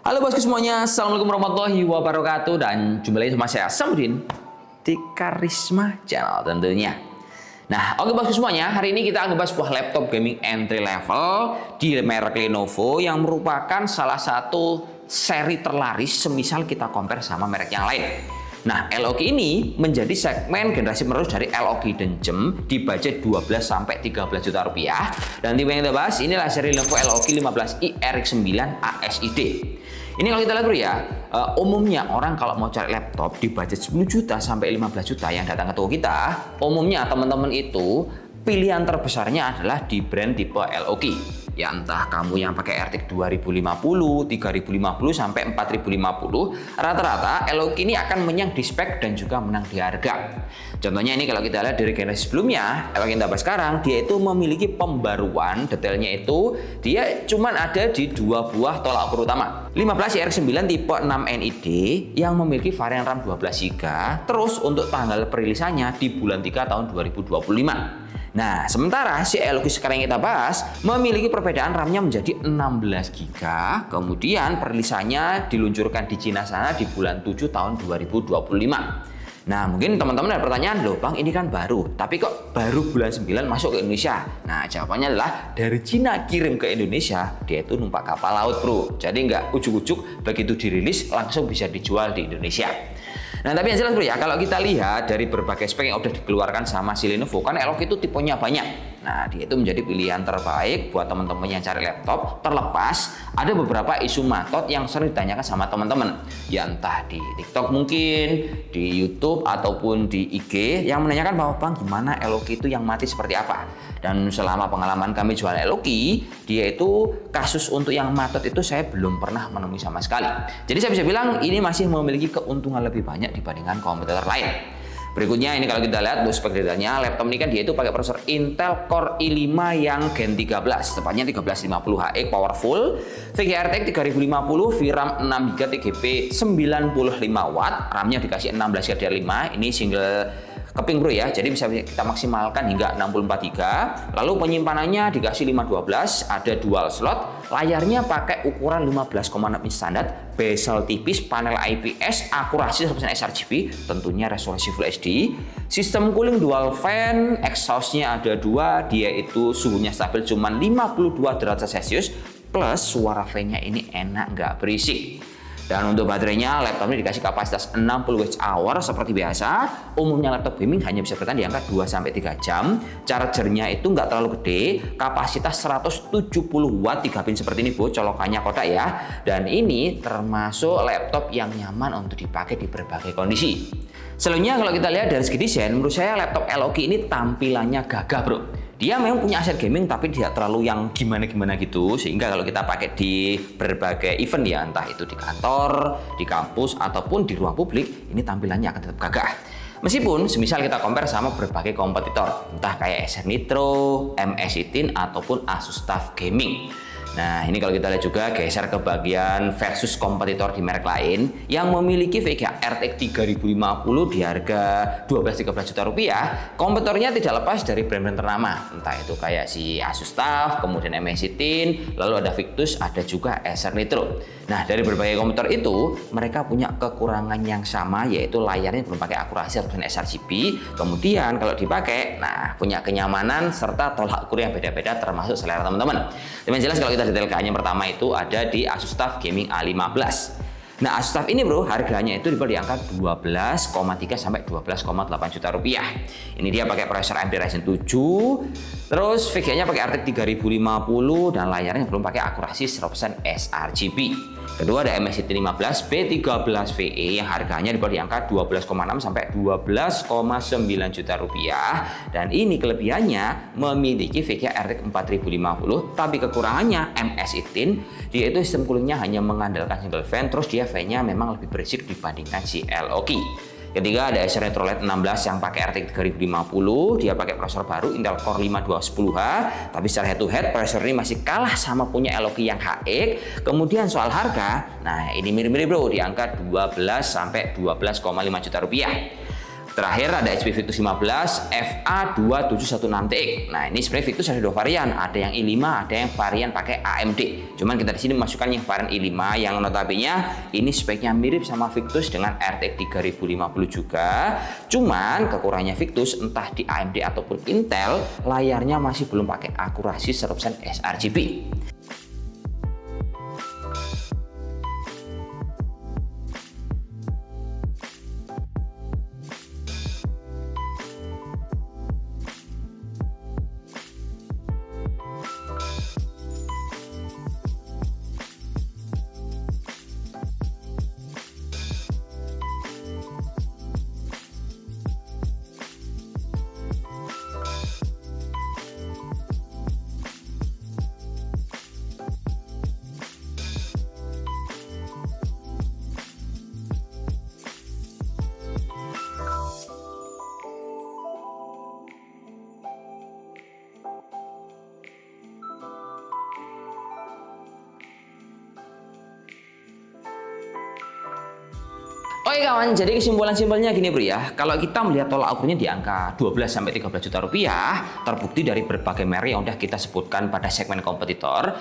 Halo bosku semuanya, Assalamualaikum warahmatullahi wabarakatuh. Dan jumpa lagi sama saya Samudin di Karisma Channel tentunya. Nah oke bosku semuanya, hari ini kita akan bahas sebuah laptop gaming entry level di merek Lenovo yang merupakan salah satu seri terlaris semisal kita compare sama merek yang lain. Nah, LOG ini menjadi segmen generasi penerus dari LOG Denjem di budget 12 sampai 13 juta rupiah. Dan tipe yang kita bahas inilah seri Lenovo LOG 15i RX 9 ASID. Ini kalau kita lihat bro ya, umumnya orang kalau mau cari laptop di budget 10 juta sampai 15 juta yang datang ke toko kita, umumnya teman-teman itu pilihan terbesarnya adalah di brand tipe LOG. Ya entah kamu yang pakai RTX 2050, 3050 sampai 4050, rata-rata LOG ini akan menang di spek dan juga menang di harga. Contohnya ini kalau kita lihat dari generasi sebelumnya, LOG yang kita bahas sekarang, dia itu memiliki pembaruan, detailnya itu dia cuman ada di dua buah tolak ukur utama. 15 RX 9 tipe 6 NID yang memiliki varian RAM 12GB, terus untuk tanggal perilisannya di bulan 3 tahun 2025. Nah, sementara si LOG sekarang yang kita bahas memiliki perbedaan RAM-nya menjadi 16GB, kemudian perilisannya diluncurkan di Cina sana di bulan 7 tahun 2025. Nah, mungkin teman-teman ada pertanyaan, loh Bang ini kan baru, tapi kok baru bulan 9 masuk ke Indonesia? Nah, jawabannya adalah dari Cina kirim ke Indonesia, dia itu numpak kapal laut bro. Jadi nggak ujuk-ujuk begitu dirilis langsung bisa dijual di Indonesia. Nah tapi yang jelas bro ya, kalau kita lihat dari berbagai spek yang udah dikeluarkan sama si Lenovo, kan LOG itu tipenya banyak. Nah dia itu menjadi pilihan terbaik buat teman-teman yang cari laptop, terlepas ada beberapa isu matot yang sering ditanyakan sama teman-teman. Ya entah di TikTok mungkin, di YouTube ataupun di IG yang menanyakan bahwa Bang gimana LOG itu yang mati seperti apa. Dan selama pengalaman kami jual LOG, dia itu kasus untuk yang matot itu saya belum pernah menemui sama sekali. Jadi saya bisa bilang ini masih memiliki keuntungan lebih banyak dibandingkan kompetitor lain. Berikutnya ini kalau kita lihat untuk spek detailnya, laptop ini kan dia itu pakai prosesor Intel Core i5 yang Gen 13, tepatnya 1350HX powerful, VGA RTX 3050, VRAM 6GB, TGP 95W, RAM-nya dikasih 16GB 5, ini single keping bro ya, jadi bisa kita maksimalkan hingga 64GB. Lalu penyimpanannya dikasih 512, ada dual slot, layarnya pakai ukuran 15,6 inch standar, bezel tipis, panel IPS, akurasi 100% sRGB, tentunya resolusi Full HD, sistem cooling dual fan, exhaustnya ada dua, dia itu suhunya stabil cuma 52 derajat Celcius, plus suara fan-nya ini enak nggak berisik. Dan untuk baterainya, laptop ini dikasih kapasitas 60 Wh seperti biasa. Umumnya laptop gaming hanya bisa bertahan di angka 2-3 jam. Chargernya itu nggak terlalu gede, kapasitas 170 watt 3 pin seperti ini bu, colokannya kotak ya. Dan ini termasuk laptop yang nyaman untuk dipakai di berbagai kondisi. Selanjutnya kalau kita lihat dari segi desain, menurut saya laptop LOG ini tampilannya gagah bro. Dia memang punya aset gaming tapi tidak terlalu yang gimana-gimana gitu, sehingga kalau kita pakai di berbagai event ya, entah itu di kantor, di kampus, ataupun di ruang publik, ini tampilannya akan tetap gagah. Meskipun semisal kita compare sama berbagai kompetitor, entah kayak Acer Nitro, MSI ataupun Asus TUF Gaming. Nah ini kalau kita lihat juga geser ke bagian versus kompetitor di merek lain yang memiliki VGA RTX 3050 di harga 12-13 juta rupiah. Kompetitornya tidak lepas dari brand-brand ternama, entah itu kayak si Asus TUF, kemudian MSI, lalu ada Victus, ada juga Acer Nitro. Nah dari berbagai kompetitor itu mereka punya kekurangan yang sama, yaitu layarnya belum pakai akurasi 100% sRGB, kemudian kalau dipakai nah punya kenyamanan serta tolak ukur yang beda-beda termasuk selera teman-teman. Yang jelas kalau kita detailkan yang pertama itu ada di Asus TUF Gaming A15. Nah Asus TUF ini bro harganya itu di angka 12,3 sampai 12,8 juta rupiah. Ini dia pakai prosesor AMD Ryzen 7, terus VGA-nya pakai RTX 3050 dan layarnya belum pakai akurasi 100% sRGB. Kedua ada MSI T15 B13VE yang harganya di angka 12,6 sampai 12,9 juta rupiah. Dan ini kelebihannya memiliki VGA RTX 4050, tapi kekurangannya MSI dia itu sistem coolingnya hanya mengandalkan single fan, terus dia fan-nya memang lebih berisik dibandingkan si LOG. Ketiga ada Acer Retro Lite 16 yang pakai RTX 3050, dia pakai prosesor baru Intel Core 5210H, tapi secara head to head prosesor ini masih kalah sama punya LOG yang HX. Kemudian soal harga, nah ini mirip-mirip bro, di angka 12 sampai 12,5 juta rupiah. Terakhir ada HP Victus 15 FA2716TX. Nah, ini sebenarnya Victus ada 2 varian, ada yang i5, ada yang varian pakai AMD. Cuman kita di sini masukkan yang varian i5 yang notabene ini speknya mirip sama Victus dengan RTX 3050 juga. Cuman kekurangannya Victus entah di AMD ataupun Intel, layarnya masih belum pakai akurasi 100% sRGB. Oke kawan, jadi kesimpulan simpelnya gini bro ya. Kalau kita melihat tolak ukurnya di angka 12-13 juta rupiah, terbukti dari berbagai merek yang udah kita sebutkan pada segmen kompetitor,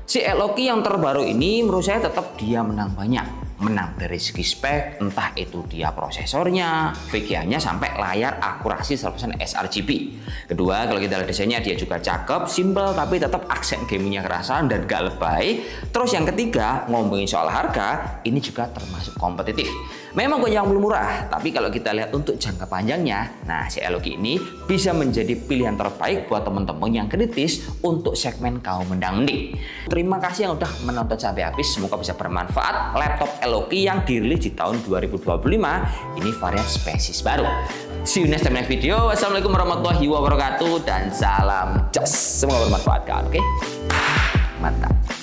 si LOQ yang terbaru ini menurut saya tetap dia menang banyak. Menang dari segi spek, entah itu dia prosesornya, VGA-nya sampai layar akurasi 100% sRGB. Kedua, kalau kita lihat desainnya dia juga cakep, simple tapi tetap aksen gamingnya kerasa dan gak lebay. Terus yang ketiga, ngomongin soal harga, ini juga termasuk kompetitif. Memang yang belum murah, tapi kalau kita lihat untuk jangka panjangnya, nah si LOQ ini bisa menjadi pilihan terbaik buat teman-teman yang kritis untuk segmen kaum mendang-mending. Terima kasih yang udah menonton sampai habis, semoga bisa bermanfaat. Laptop LOQ yang dirilis di tahun 2025 ini varian spesies baru. See you next time next video. Wassalamualaikum warahmatullahi wabarakatuh dan salam jos. Semoga bermanfaat kawan, oke? Mantap.